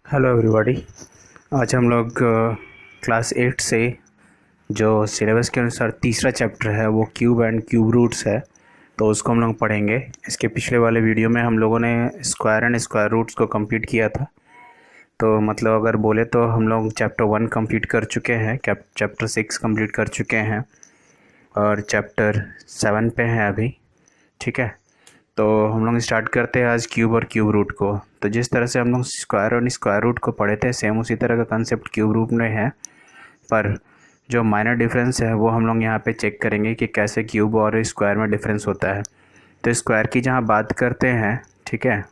Hello everybody. आज हम लोग क्लास 8 से जो सिलेबस के अनुसार तीसरा चैप्टर है वो क्यूब एंड क्यूब रूट्स है, तो उसको हम लोग पढ़ेंगे। इसके पिछले वाले वीडियो में हम लोगों ने स्क्वायर एंड स्क्वायर रूट्स को कंप्लीट किया था। तो मतलब अगर बोले तो हम लोग चैप्टर 1 कंप्लीट कर चुके हैं, चैप्टर 6 कंप्लीट कर चुके हैं और चैप्टर 7 पे हैं अभी। ठीक है, तो हम लोग स्टार्ट करते हैं आज क्यूब और क्यूब रूट को। तो जिस तरह से हम लोग स्क्वायर और स्क्वायर रूट को पढ़े थे, सेम उसी तरह का कंसेप्ट क्यूब रूट में है, पर जो माइनर डिफरेंस है वो हम लोग यहाँ पे चेक करेंगे कि कैसे क्यूब और स्क्वायर में डिफरेंस होता है। तो स्क्वायर की जहाँ बात करते हैं, ठीक है,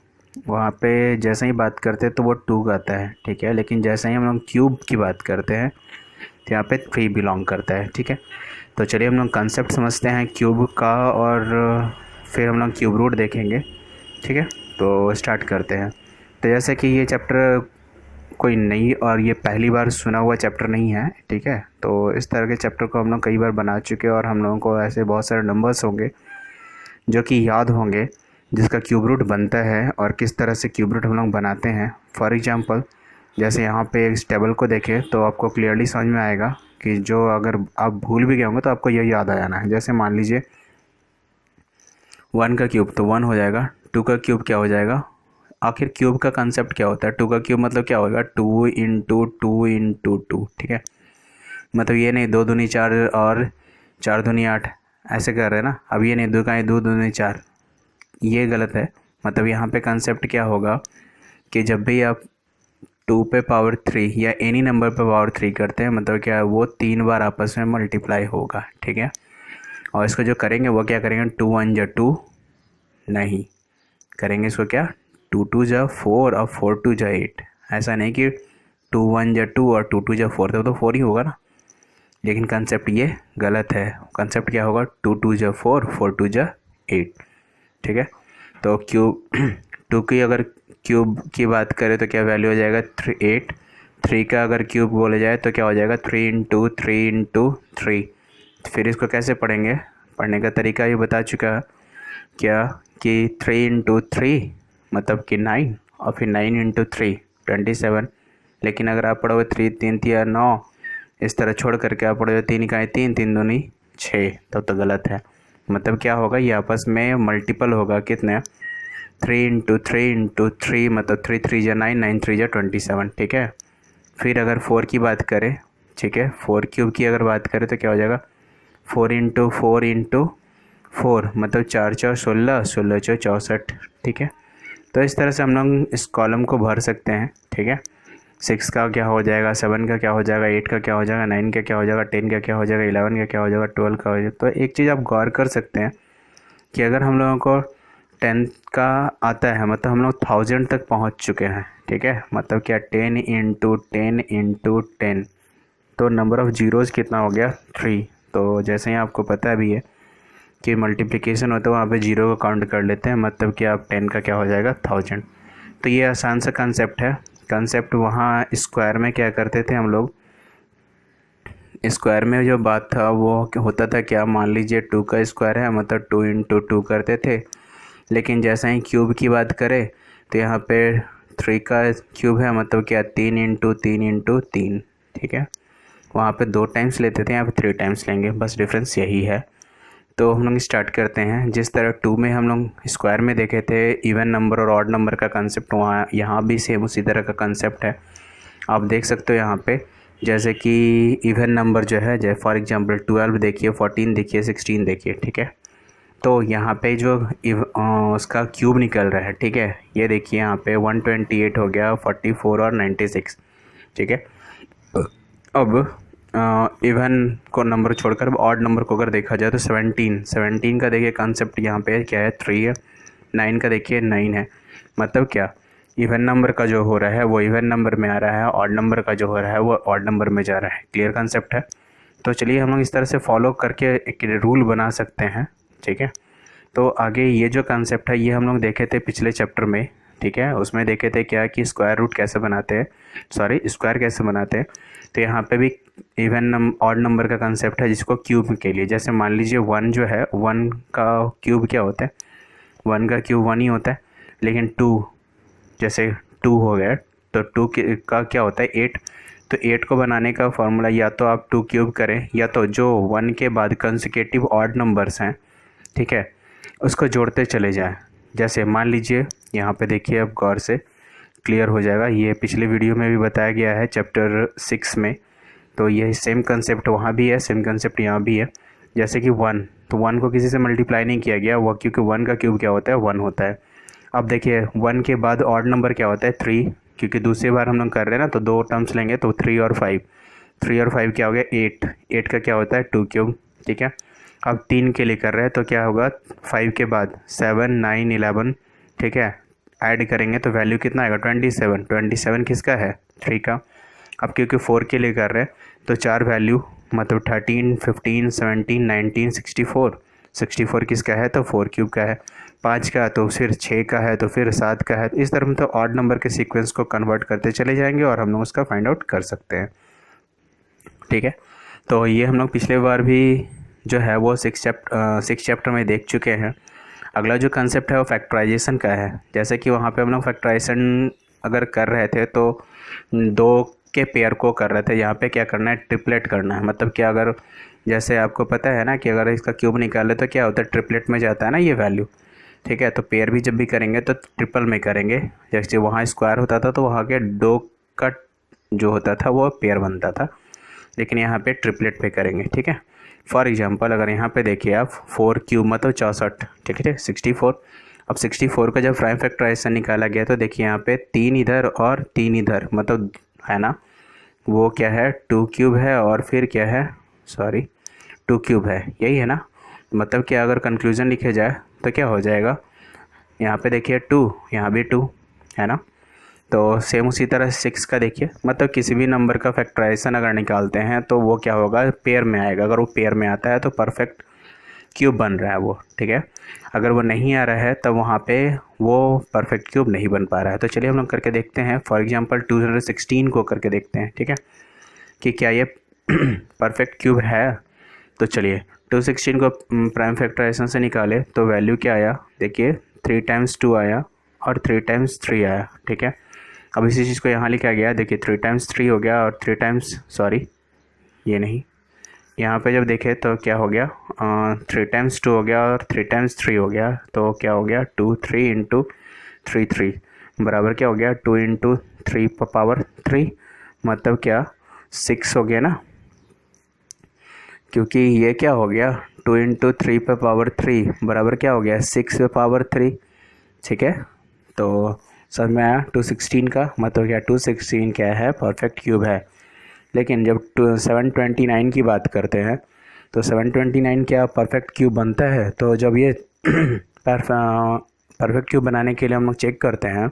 वहाँ पे जैसे ही बात करते हैं तो वो 2 का आता है, ठीक है, लेकिन जैसे ही हम लोग क्यूब की बात करते हैं तो यहाँ पे 3 बिलोंग करता है। ठीक है, तो चलिए हम लोग कंसेप्ट समझते हैं क्यूब का और फिर हम लोग क्यूब रूट देखेंगे। ठीक है, तो स्टार्ट करते हैं। तो जैसे कि ये चैप्टर कोई नई और ये पहली बार सुना हुआ चैप्टर नहीं है, ठीक है, तो इस तरह के चैप्टर को हम लोग कई बार बना चुके हैं और हम लोगों को ऐसे बहुत सारे नंबर्स होंगे जो कि याद होंगे जिसका क्यूब रूट बनता है और किस तरह से क्यूब रूट हम लोग बनाते हैं। फॉर एग्जांपल, जैसे यहाँ पे इस टेबल को देखें तो आपको क्लियरली समझ में आएगा कि जो अगर आप भूल भी गए होंगे तो आपको यह याद आ जाना है। जैसे मान लीजिए 1 का क्यूब तो 1 हो जाएगा, 2 का क्यूब क्या हो जाएगा। आखिर क्यूब का कंसेप्ट क्या होता है, 2 का क्यूब मतलब क्या होगा, 2 इंटू 2 इंटू 2। ठीक है, मतलब ये नहीं 2 दूनी 4 और 4 दूनी 8 ऐसे कर रहे हैं ना। अब ये नहीं 2 का 2 दूनी 4, ये गलत है। मतलब यहाँ पे कंसेप्ट क्या होगा कि जब भी आप 2 पे पावर 3 या एनी नंबर पे पावर 3 करते हैं, मतलब क्या, वो 3 बार आपस में मल्टीप्लाई होगा। ठीक है, और इसको जो करेंगे वो क्या करेंगे, 2 1 जा 2 नहीं करेंगे, इसको क्या 2 2 जा 4 और 4 2 जा 8। ऐसा नहीं कि 2 1 जा 2 और 2 2 जा 4, तो 4 ही होगा ना। लेकिन कंसेप्ट ये गलत है। कंसेप्ट क्या होगा, 2 2 जा 4 4 2 जा 8। ठीक है, तो क्यूब 2 की अगर क्यूब की बात करें तो क्या वैल्यू हो जाएगा 8। 3 का अगर क्यूब बोले जाए तो क्या हो जाएगा 3 इंटू 3 इंटू 3। फिर इसको कैसे पढ़ेंगे, पढ़ने का तरीका ये बता चुका क्या कि 3 इंटू 3 मतलब कि 9, और फिर 9 इंटू 3 27। लेकिन अगर आप पढ़ोगे 3 3 या 9, इस तरह छोड़ करके आप पढ़ोगे 3 का 3 3 दूनी 6, तब तो गलत है। मतलब क्या होगा, ये आपस में मल्टीपल होगा कितने, 3 इंटू 3 इंटू 3 मतलब 3 3 जा 9 9 3 जा 27। ठीक है, फिर अगर 4 की बात करें, ठीक है, 4 क्यूब की अगर बात करें तो क्या हो जाएगा 4 इंटू 4 इंटू 4 मतलब 4 4 16 16 4 64। ठीक है, तो इस तरह से हम लोग इस कॉलम को भर सकते हैं। ठीक है, 6 का क्या हो जाएगा, 7 का क्या हो जाएगा, 8 का क्या हो जाएगा, 9 का क्या हो जाएगा, 10 का क्या हो जाएगा, 11 का क्या हो जाएगा, 12 का हो जाएगा। तो एक चीज़ आप गौर कर सकते हैं कि अगर हम लोगों को 10 का आता है मतलब हम लोग 1000 तक पहुंच चुके हैं। ठीक है, मतलब क्या 10 इंटू 10 इंटू 10, तो नंबर ऑफ़ जीरोज़ कितना हो गया 3। तो जैसे ही आपको पता भी है कि मल्टीप्लिकेशन होता है वहाँ पे जीरो को काउंट कर लेते हैं, मतलब कि आप 10 का क्या हो जाएगा 1000। तो ये आसान सा कंसेप्ट है। कंसेप्ट वहाँ स्क्वायर में क्या करते थे हम लोग, स्क्वायर में जो बात था वो होता था क्या, मान लीजिए 2 का स्क्वायर है मतलब 2 इंटू 2 करते थे। लेकिन जैसे ही क्यूब की बात करें तो यहाँ पे 3 का क्यूब है मतलब क्या 3 इंटू 3 इंटू 3। ठीक है, वहाँ पे 2 टाइम्स लेते थे, यहाँ पे 3 टाइम्स लेंगे, बस डिफरेंस यही है। तो हम लोग स्टार्ट करते हैं। जिस तरह 2 में हम लोग स्क्वायर में देखे थे इवन नंबर और ऑड नंबर का कंसेप्ट, वहाँ यहाँ भी सेम उसी तरह का कंसेप्ट है। आप देख सकते हो यहाँ पे, जैसे कि इवन नंबर जो है, जैसे फॉर एग्जांपल 12 देखिए, 14 देखिए, 16 देखिए। ठीक है, तो यहाँ पे जो उसका क्यूब निकल रहा है, ठीक है, ये देखिए यहाँ पे 128 हो गया, 44 और 96। ठीक है, अब इवन को नंबर छोड़कर ऑड नंबर को अगर देखा जाए तो 17 का देखिए कंसेप्ट यहाँ पे क्या है 3 है। 9 का देखिए 9 है। मतलब क्या, इवन नंबर का जो हो रहा है वो इवन नंबर में आ रहा है, ऑड नंबर का जो हो रहा है वो ऑड नंबर में जा रहा है। क्लियर कंसेप्ट है। तो चलिए हम लोग इस तरह से फॉलो करके एक रूल बना सकते हैं। ठीक है, तो आगे ये जो कंसेप्ट है ये हम लोग देखे थे पिछले चैप्टर में। ठीक है, उसमें देखे थे क्या कि स्क्वायर रूट कैसे बनाते हैं, सॉरी स्क्वायर कैसे बनाते हैं। तो यहाँ पे भी इवन ऑड नंबर का कंसेप्ट है जिसको क्यूब के लिए, जैसे मान लीजिए 1 जो है, 1 का क्यूब क्या होता है, 1 का क्यूब 1 ही होता है। लेकिन 2, जैसे 2 हो गया तो 2 का क्या होता है 8। तो 8 को बनाने का फॉर्मूला या तो आप 2 क्यूब करें या तो जो 1 के बाद कंसेक्यूटिव ऑड नंबर्स हैं, ठीक है, उसको जोड़ते चले जाएं। जैसे मान लीजिए यहाँ पे देखिए, अब गौर से क्लियर हो जाएगा, ये पिछले वीडियो में भी बताया गया है चैप्टर 6 में। तो ये सेम कंसेप्ट वहाँ भी है, सेम कंसेप्ट यहाँ भी है। जैसे कि 1, तो 1 को किसी से मल्टीप्लाई नहीं किया गया वो, क्योंकि 1 का क्यूब क्या होता है 1 होता है। अब देखिए 1 के बाद ऑड नंबर क्या होता है 3, क्योंकि दूसरी बार हम लोग कर रहे हैं ना, तो 2 टर्म्स लेंगे तो 3 और 5, 3 और 5 क्या हो गया 8, 8 का क्या होता है 2 क्यूब, ठीक है। अब 3 के लिए कर रहे हैं तो क्या होगा 5 के बाद 7, 9, 11, ठीक है, ऐड करेंगे तो वैल्यू कितना आएगा 27, 27 किसका है 3 का। अब क्योंकि 4 के लिए कर रहे हैं तो 4 वैल्यू मतलब 13, 15, 17, 19, 64, 64 किसका है तो 4 क्यूब का है। 5 का तो फिर 6 का है, तो फिर 7 का है। इस तरह मतलब ऑड नंबर के सीक्वेंस को कन्वर्ट करते चले जाएंगे और हम लोग उसका फाइंड आउट कर सकते हैं, ठीक है। तो ये हम लोग पिछले बार भी जो है वो 6 चैप्टर में देख चुके हैं। अगला जो कंसेप्ट है वो फैक्टराइजेशन का है। जैसे कि वहाँ पे हम लोग फैक्टराइजेशन अगर कर रहे थे तो 2 के पेयर को कर रहे थे, यहाँ पे क्या करना है ट्रिपलेट करना है। मतलब कि अगर जैसे आपको पता है ना कि अगर इसका क्यूब निकाले तो क्या होता है ट्रिपलेट में जाता है ना ये वैल्यू, ठीक है। तो पेयर भी जब भी करेंगे तो ट्रिपल में करेंगे। जैसे वहाँ स्क्वायर होता था तो वहाँ के 2 का जो होता था वो पेयर बनता था, लेकिन यहाँ पे ट्रिपलेट पे करेंगे, ठीक है। फॉर एग्जांपल अगर यहाँ पे देखिए आप 4 क्यूब मतलब 64, ठीक है 64। अब 64 का जब प्राइम फैक्टराइजेशन निकाला गया तो देखिए यहाँ पे 3 इधर और 3 इधर, मतलब है ना वो क्या है 2 क्यूब है और फिर क्या है 2 क्यूब है, यही है ना। मतलब कि अगर कंक्लूजन लिखे जाए तो क्या हो जाएगा, यहाँ पे देखिए 2, यहाँ भी 2 है ना। तो सेम उसी तरह 6 का देखिए, मतलब किसी भी नंबर का फैक्टराइजेशन अगर निकालते हैं तो वो क्या होगा पेयर में आएगा। अगर वो पेयर में आता है तो परफेक्ट क्यूब बन रहा है वो, ठीक है। अगर वो नहीं आ रहा है तब वहाँ पे वो परफेक्ट क्यूब नहीं बन पा रहा है। तो चलिए हम लोग करके देखते हैं। फॉर एग्जांपल 216 को करके देखते हैं, ठीक है, कि क्या ये परफेक्ट क्यूब है। तो चलिए 216 को प्राइम फैक्टराइजेशन से निकाले तो वैल्यू क्या आया देखिए 3 टाइम्स 2 आया और 3 टाइम्स 3 आया, ठीक है। अब इसी चीज़ को यहाँ लिखा गया, देखिए 3 टाइम्स 3 हो गया और 3 टाइम्स ये नहीं, यहाँ पे जब देखें तो क्या हो गया 3 टाइम्स 2 हो गया और 3 टाइम्स 3 हो गया। तो क्या हो गया 2 3 इंटू 3 3 बराबर क्या हो गया 2 इंटू 3 पावर 3, मतलब क्या 6 हो गया ना, क्योंकि ये क्या हो गया 2 इंटू 3 पे पावर 3 बराबर क्या हो गया 6 पे पावर 3, ठीक है। तो समझ में आया 216 का मतलब क्या 216 क्या है परफेक्ट क्यूब है। लेकिन जब 729 की बात करते हैं तो 729 क्या परफेक्ट क्यूब बनता है। तो जब ये परफेक्ट क्यूब बनाने के लिए हम लोग चेक करते हैं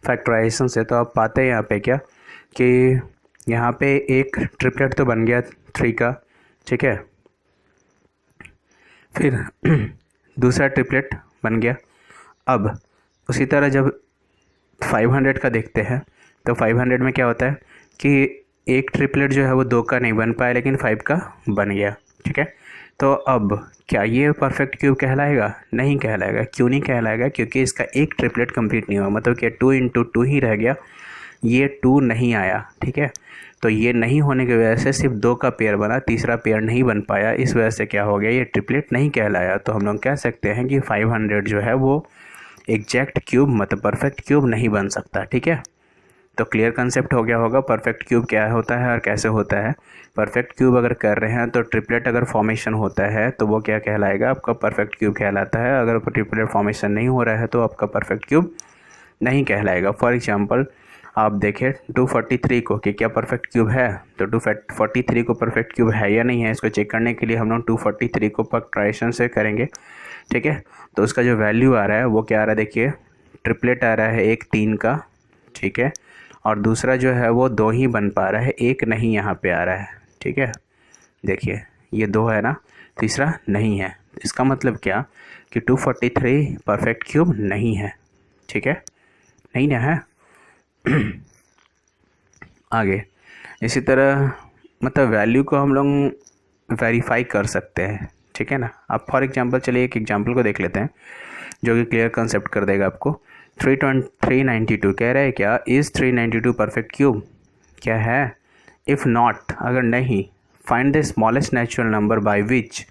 फैक्टराइजेशन से, तो आप पाते हैं यहाँ पे क्या कि यहाँ पे एक ट्रिपलेट तो बन गया 3 का, ठीक है, फिर दूसरा ट्रिपलेट बन गया। अब उसी तरह जब 500 का देखते हैं तो 500 में क्या होता है कि एक ट्रिपलेट जो है वो 2 का नहीं बन पाया लेकिन 5 का बन गया, ठीक है। तो अब क्या ये परफेक्ट क्यूब कहलाएगा, नहीं कहलाएगा। क्यों नहीं कहलाएगा, क्योंकि इसका एक ट्रिपलेट कंप्लीट नहीं हुआ, मतलब कि 2 इंटू 2 ही रह गया, ये 2 नहीं आया, ठीक है। तो ये नहीं होने की वजह से सिर्फ 2 का पेयर बना, तीसरा पेयर नहीं बन पाया, इस वजह से क्या हो गया ये ट्रिपलेट नहीं कहलाया। तो हम लोग कह सकते हैं कि 500 जो है वो एग्जैक्ट क्यूब मतलब परफेक्ट क्यूब नहीं बन सकता, ठीक है। तो क्लियर कंसेप्ट हो गया होगा परफेक्ट क्यूब क्या होता है और कैसे होता है। परफेक्ट क्यूब अगर कर रहे हैं तो ट्रिपलेट अगर फॉर्मेशन होता है तो वो क्या कहलाएगा आपका परफेक्ट क्यूब कहलाता है। अगर ट्रिपलेट फॉर्मेशन नहीं हो रहा है तो आपका परफेक्ट क्यूब नहीं कहलाएगा। फॉर एग्जांपल आप देखें 243 को कि क्या परफेक्ट क्यूब है, तो 243 को परफेक्ट क्यूब है या नहीं है, इसको चेक करने के लिए हम लोग 243 को फैक्टराइजेशन से करेंगे, ठीक है। तो उसका जो वैल्यू आ रहा है वो क्या आ रहा है देखिए, ट्रिपलेट आ रहा है एक 3 का, ठीक है, और दूसरा जो है वो 2 ही बन पा रहा है, एक नहीं यहाँ पे आ रहा है, ठीक है। देखिए ये 2 है ना, तीसरा नहीं है। इसका मतलब क्या कि 243 परफेक्ट क्यूब नहीं है, ठीक है, नहीं ना है। आगे इसी तरह मतलब वैल्यू को हम लोग वेरीफाई कर सकते हैं, ठीक है ना। अब फॉर एग्जांपल चलिए एक एग्जांपल को देख लेते हैं जो कि क्लियर कंसेप्ट कर देगा आपको। 392 कह रहे हैं क्या, इज़ 392 परफेक्ट क्यूब, क्या है? इफ़ नॉट, अगर नहीं, find the smallest natural number by which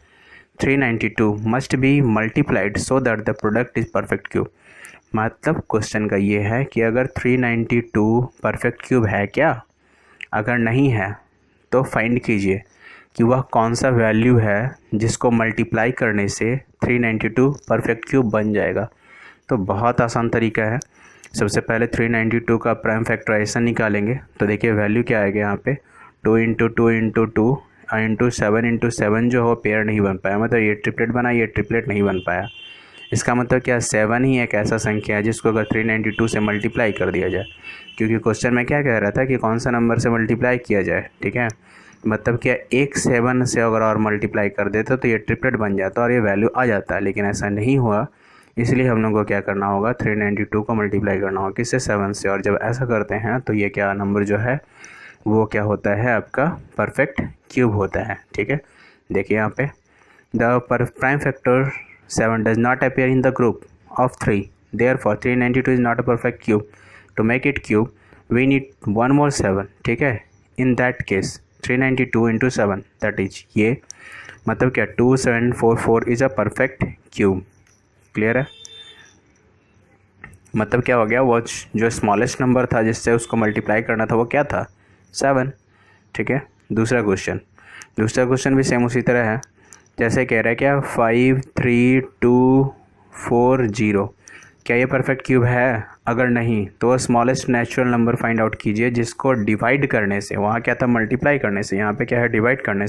392 must be multiplied so that the product is perfect cube. मतलब क्वेश्चन का ये है कि अगर 392 परफेक्ट क्यूब है क्या, अगर नहीं है तो फाइंड कीजिए कि वह कौन सा वैल्यू है जिसको मल्टीप्लाई करने से 392 परफेक्ट क्यूब बन जाएगा। तो बहुत आसान तरीका है। सबसे पहले 392 का प्राइम फैक्टराइजेशन निकालेंगे। तो देखिए वैल्यू क्या आएगा यहाँ पे, 2 इंटू 2 इंटू 2 इंटू 7 जो हो पेयर नहीं बन पाया, मतलब ये ट्रिपलेट बना, ये ट्रिपलेट नहीं बन पाया। इसका मतलब क्या, 7 ही एक ऐसा संख्या है जिसको अगर 392 से मल्टीप्लाई कर दिया जाए, क्योंकि क्वेश्चन में क्या कह रहा था कि कौन सा नंबर से मल्टीप्लाई किया जाए, ठीक है। मतलब क्या, एक 7 से अगर और मल्टीप्लाई कर देते तो ये ट्रिपलेट बन जाता और ये वैल्यू आ जाता, लेकिन ऐसा नहीं हुआ। इसलिए हम लोग को क्या करना होगा, 392 को मल्टीप्लाई करना होगा किससे, 7 से। और जब ऐसा करते हैं तो ये क्या नंबर जो है वो क्या होता है, आपका परफेक्ट क्यूब होता है, ठीक है। देखिए यहाँ पे the prime factor 7 does not appear in the group of 3, therefore 392 is not a perfect cube. To make it cube we need one more 7, ठीक है। in that case 392 into 7 that is ये मतलब क्या 2744 is a perfect cube। Clear है? मतलब क्या हो गया, वो जो स्मॉलेस्ट नंबर था जिससे उसको मल्टीप्लाई करना था वो क्या था, 7, ठीक है। दूसरा क्वेश्चन भी सेम उसी तरह है। जैसे कह रहा है क्या, 53240, क्या ये परफेक्ट क्यूब है? अगर नहीं तो smallest natural number find out कीजिए जिसको डिवाइड करने से, वहाँ क्या था मल्टीप्लाई करने से, यहाँ पे क्या है डिवाइड करने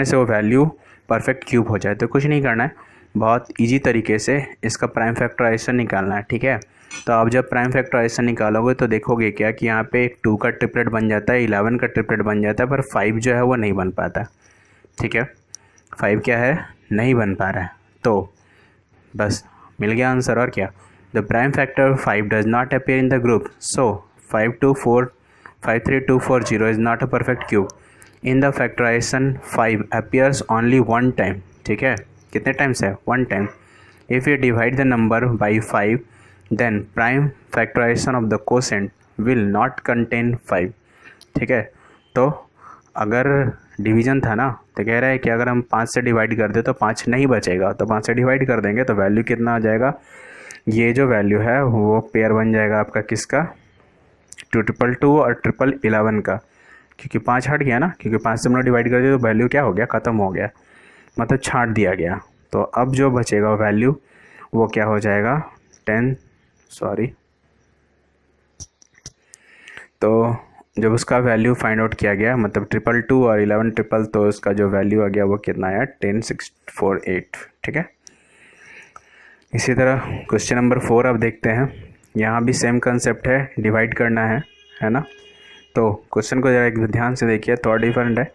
से वो वैल्यू परफेक्ट क्यूब हो जाए। तो कुछ नहीं करना है, बहुत इजी तरीके से इसका प्राइम फैक्टराइजेशन निकालना है, ठीक है। तो आप जब प्राइम फैक्टराइजेशन निकालोगे तो देखोगे क्या कि यहाँ पे 2 का ट्रिपलेट बन जाता है, 11 का ट्रिपलेट बन जाता है, पर 5 जो है वो नहीं बन पाता, ठीक है। 5 क्या है, नहीं बन पा रहा है। तो बस मिल गया आंसर। और क्या, the prime factor 5 does not appear in the group, so 53240 is not a perfect cube. In the factorization 5 appears only 1 time, ठीक है। कितने टाइम्स है, 1 time. If you divide the number by 5 then prime factorization of the quotient will not contain 5, ठीक है। तो अगर division था ना, तो कह रहा है कि अगर हम 5 से डिवाइड कर दे तो 5 नहीं बचेगा, तो 5 से डिवाइड कर देंगे तो वैल्यू कितना आ जाएगा, ये जो वैल्यू है वो पेयर बन जाएगा आपका किसका, 222 और 1111 का, क्योंकि 5 हट गया ना, क्योंकि 5 से हमने डिवाइड कर दिया तो वैल्यू क्या हो गया, ख़त्म हो गया, मतलब छांट दिया गया। तो अब जो बचेगा वैल्यू वो क्या हो जाएगा, 10 तो जब उसका वैल्यू फाइंड आउट किया गया, मतलब 222 और 11 तो उसका जो वैल्यू आ गया वो कितना आया, 10648, ठीक है। इसी तरह क्वेश्चन नंबर 4 अब देखते हैं। यहाँ भी सेम कंसेप्ट है, डिवाइड करना है ना। तो क्वेश्चन को ज़रा एक ध्यान से देखिए, थोड़ा डिफरेंट है।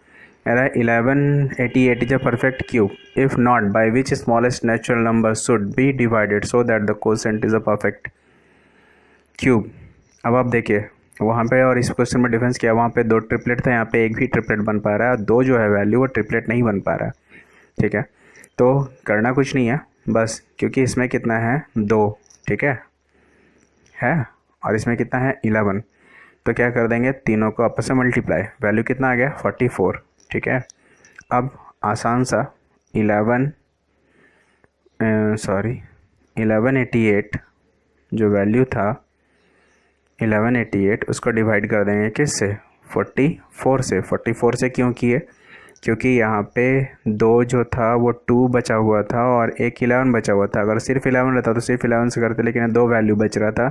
1188 is a perfect cube, if not by which smallest natural number should be divided so that the quotient is a perfect cube. अब आप देखिए वहाँ पे और इस क्वेश्चन में डिफरेंस क्या है, वहाँ पे 2 ट्रिपलेट था, यहाँ पे एक भी ट्रिपलेट बन पा रहा है, 2 जो है वैल्यू वो ट्रिपलेट नहीं बन पा रहा है, ठीक है। तो करना कुछ नहीं है बस, क्योंकि इसमें कितना है 2, ठीक है और इसमें कितना है 11, तो क्या कर देंगे, तीनों को आपस में मल्टीप्लाई, वैल्यू कितना आ गया 44, ठीक है। अब आसान सा 1188 जो वैल्यू था 1188 उसको डिवाइड कर देंगे किससे, 44 से क्यों किए, क्योंकि यहाँ पे 2 जो था वो 2 बचा हुआ था और एक 11 बचा हुआ था। अगर सिर्फ 11 रहता तो सिर्फ 11 से करते, लेकिन 2 वैल्यू बच रहा था,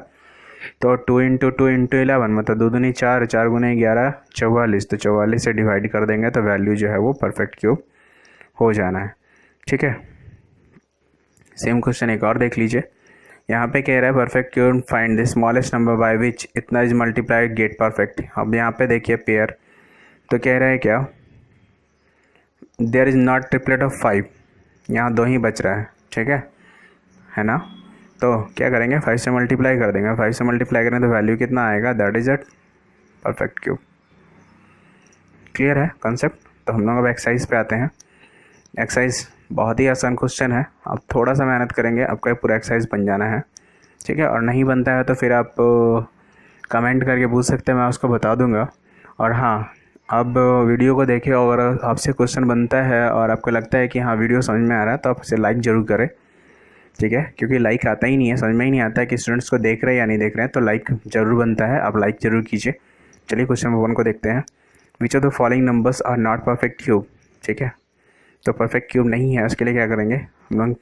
तो 2 इंटू 2 इंटू 11 मतलब 2 दूनी 4, 4 गुने 11 44, तो 44 से डिवाइड कर देंगे तो वैल्यू जो है वो परफेक्ट क्यूब हो जाना है, ठीक है। सेम क्वेश्चन एक और देख लीजिए। यहाँ पे कह रहा है perfect cube find the smallest number by विच इतना इज मल्टीप्लाई गेट परफेक्ट। अब यहाँ पे देखिए पेयर, तो कह रहा है क्या, there is not triplet of 5, यहाँ 2 ही बच रहा है, ठीक है ना। तो क्या करेंगे, 5 से मल्टीप्लाई कर देंगे, 5 से मल्टीप्लाई करें तो वैल्यू कितना आएगा, that is a perfect cube. Clear है कंसेप्ट। तो हम लोग अब एक्सरसाइज पे आते हैं। एक्सरसाइज बहुत ही आसान क्वेश्चन है, अब थोड़ा सा मेहनत करेंगे आपका पूरा एक्सरसाइज बन जाना है, ठीक है। और नहीं बनता है तो फिर आप कमेंट करके पूछ सकते हैं, मैं उसको बता दूंगा। और हाँ, अब वीडियो को देखें और आपसे क्वेश्चन बनता है और आपको लगता है कि हाँ वीडियो समझ में आ रहा है तो आप इसे लाइक ज़रूर करें, ठीक है। क्योंकि लाइक आता ही नहीं है, समझ में ही नहीं आता है कि स्टूडेंट्स को देख रहे हैं या नहीं देख रहे हैं, तो लाइक ज़रूर बनता है, आप लाइक ज़रूर कीजिए। चलिए क्वेश्चन नंबर 1 को देखते हैं। Which of the following numbers are not perfect cube, ठीक है। तो परफेक्ट क्यूब नहीं है, उसके लिए क्या करेंगे हम लोग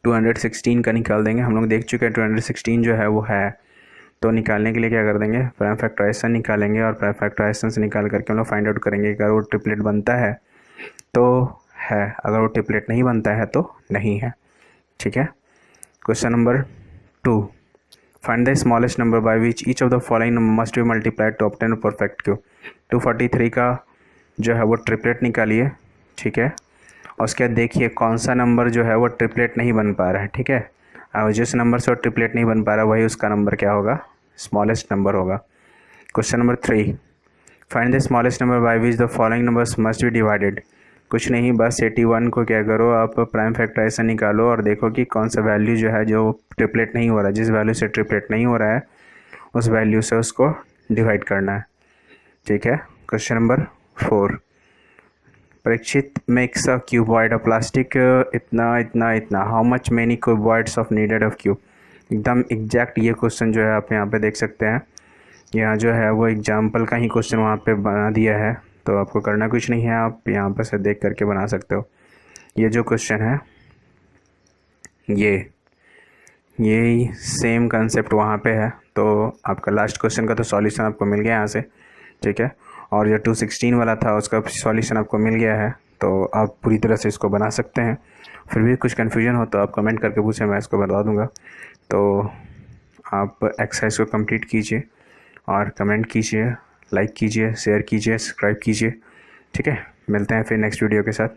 216 का निकाल देंगे। हम लोग देख चुके हैं 216 जो है वो है, तो निकालने के लिए क्या कर देंगे, प्राइम फैक्टराइजेशन निकालेंगे और प्राइम फैक्टराइजेशन से निकाल करके हम लोग फाइंड आउट करेंगे अगर वो ट्रिपलेट बनता है तो है, अगर वो ट्रिपलेट नहीं बनता है तो नहीं है, ठीक है। Question number 2, find the smallest number by which each of the following number must be multiplied to obtain perfect cube. 243 का जो है वो ट्रिपलेट निकालिए, ठीक है। और उसके बाद देखिए कौन सा नंबर जो है वो ट्रिपलेट नहीं बन पा रहा है, ठीक है। और जिस नंबर से वो ट्रिपलेट नहीं बन पा रहा वही उसका नंबर क्या होगा, स्मॉलेस्ट नंबर होगा। Question number 3, find the smallest number by which the following numbers must be divided. कुछ नहीं, बस 81 को क्या करो आप प्राइम फैक्टराइजेशन निकालो और देखो कि कौन सा वैल्यू जो है जो ट्रिपलेट नहीं हो रहा है, जिस वैल्यू से ट्रिपलेट नहीं हो रहा है उस वैल्यू से उसको डिवाइड करना है, ठीक है। Question number 4, Parikshit makes a cuboid of plastic इतना इतना इतना, how much many cuboids of needed off cube. एकदम एग्जैक्ट ये क्वेश्चन जो है आप यहाँ पे देख सकते हैं, यहाँ जो है वो एग्जाम्पल का ही क्वेश्चन वहाँ पे बना दिया है, तो आपको करना कुछ नहीं है, आप यहाँ पर से देख करके बना सकते हो। ये जो क्वेश्चन है ये सेम कंसेप्ट वहाँ पे है, तो आपका लास्ट क्वेश्चन का तो सॉल्यूशन आपको मिल गया यहाँ से, ठीक है। और जो 216 वाला था उसका सॉल्यूशन आपको मिल गया है, तो आप पूरी तरह से इसको बना सकते हैं। फिर भी कुछ कन्फ्यूजन हो तो आप कमेंट करके पूछें, मैं इसको बता दूंगा। तो आप एक्सरसाइज को कंप्लीट कीजिए और कमेंट कीजिए, लाइक कीजिए, शेयर कीजिए, सब्सक्राइब कीजिए, ठीक है। मिलते हैं फिर नेक्स्ट वीडियो के साथ।